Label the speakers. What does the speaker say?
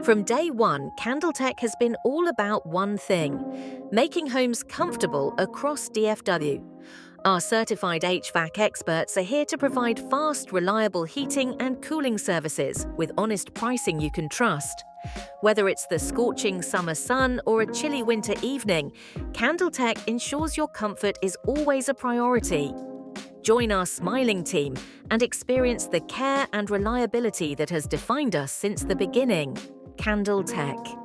Speaker 1: From day one, CandelTech has been all about one thing: making homes comfortable across DFW. Our certified HVAC experts are here to provide fast, reliable heating and cooling services with honest pricing you can trust. Whether it's the scorching summer sun or a chilly winter evening, CandelTech ensures your comfort is always a priority. Join our smiling team and experience the care and reliability that has defined us since the beginning. CandelTech.